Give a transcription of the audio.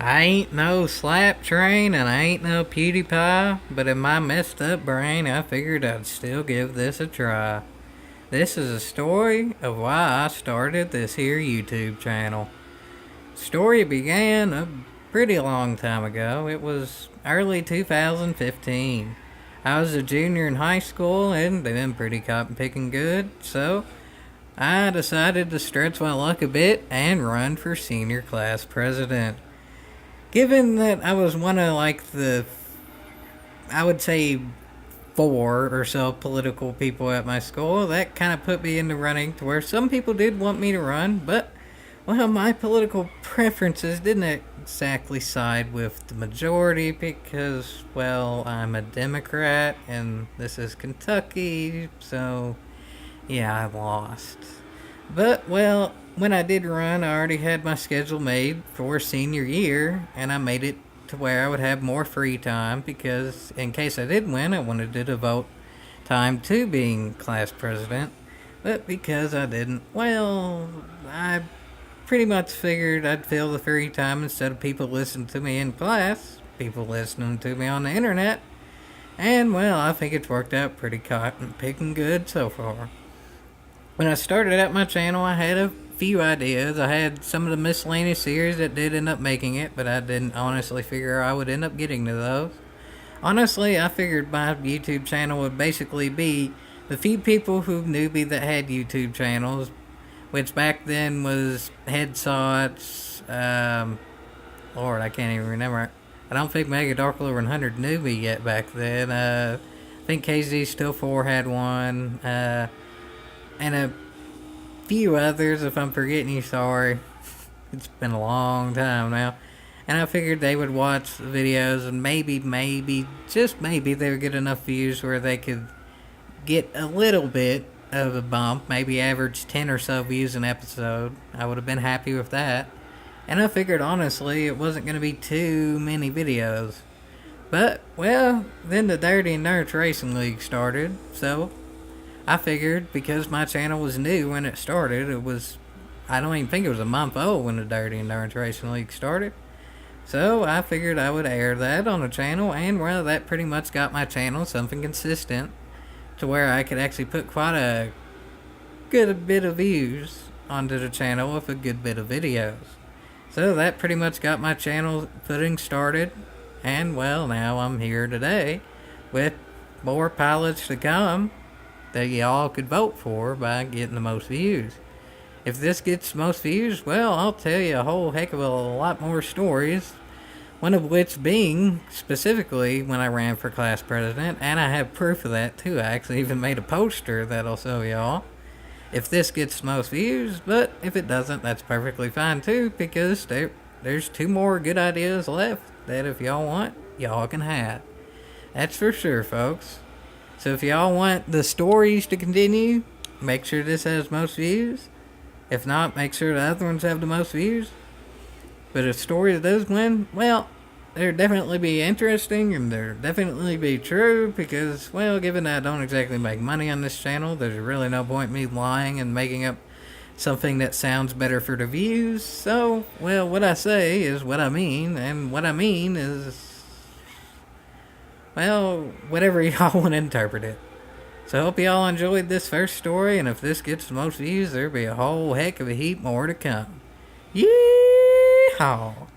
I ain't no slap train and I ain't no PewDiePie, but in my messed up brain, I figured I'd still give this a try. This is a story of why I started this here YouTube channel. Story began a pretty long time ago. It was early 2015. I was a junior in high school and doing pretty cotton picking good, so I decided to stretch my luck a bit and run for senior class president. Given that I was one of I would say, four or so political people at my school, that kind of put me in the running to where some people did want me to run, but, well, my political preferences didn't exactly side with the majority because, well, I'm a Democrat and this is Kentucky, so yeah, I lost. But, well, when I did run, I already had my schedule made for senior year, and I made it to where I would have more free time because, in case I did win, I wanted to devote time to being class president. But because I didn't, well, I pretty much figured I'd fill the free time instead of people listening to me in class, people listening to me on the internet. And, well, I think it's worked out pretty cotton picking good so far. When I started out my channel, I had a few ideas. I had some of the miscellaneous series that did end up making it, but I didn't honestly figure I would end up getting to those. Honestly, I figured my YouTube channel would basically be the few people who knew me that had YouTube channels, which back then was Headshots. Lord, I can't even remember. I don't think Mega Darkler 100 knew me yet back then. I think KZ Still 4 had one. And a few others. If I'm forgetting you, sorry. It's been a long time now. And I figured they would watch the videos and maybe, just maybe, they would get enough views where they could get a little bit of a bump, maybe average 10 or so views an episode. I would have been happy with that. And I figured, honestly, it wasn't going to be too many videos. But, well, then the Dirty and Nerds Racing League started, so I figured because my channel was new when it started, I don't even think it was a month old when the Dirty Endurance Racing League started. So I figured I would air that on the channel, and well, that pretty much got my channel something consistent to where I could actually put quite a good bit of views onto the channel with a good bit of videos. So that pretty much got my channel footing started, and well, now I'm here today with more pilots to come that y'all could vote for by getting the most views. If this gets the most views, well, I'll tell you a whole heck of a lot more stories. One of which being, specifically, when I ran for class president, and I have proof of that too. I actually even made a poster that'll show y'all. If this gets the most views, but if it doesn't, that's perfectly fine too, because there's two more good ideas left that if y'all want, y'all can have. That's for sure, folks. So if y'all want the stories to continue, make sure this has most views. If not, make sure the other ones have the most views. But if stories does win, well, they'll definitely be interesting and they'll definitely be true because, well, given that I don't exactly make money on this channel, there's really no point in me lying and making up something that sounds better for the views. So, well, what I say is what I mean, and what I mean is, well, whatever y'all want to interpret it. So I hope y'all enjoyed this first story, and if this gets the most views, there'll be a whole heck of a heap more to come. Yeehaw!